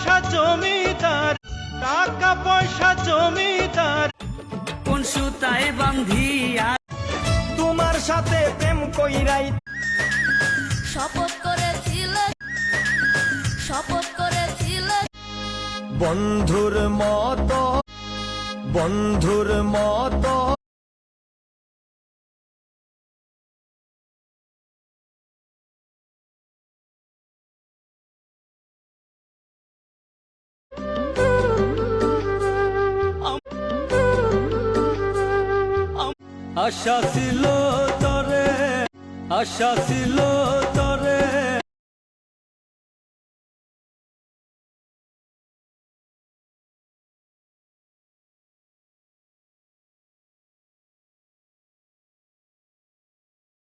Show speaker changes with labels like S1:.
S1: পয়সা জমিদার, টাকা পয়সা জমিদার,
S2: কোন সুতায় বান্ধিয়া
S1: তোমার সাথে প্রেম কইরাই
S3: শপথ করেছিলে, শপথ করেছিলে
S1: বন্ধুর মতো, বন্ধুর মতো। আশা ছিল তরে, আশা ছিল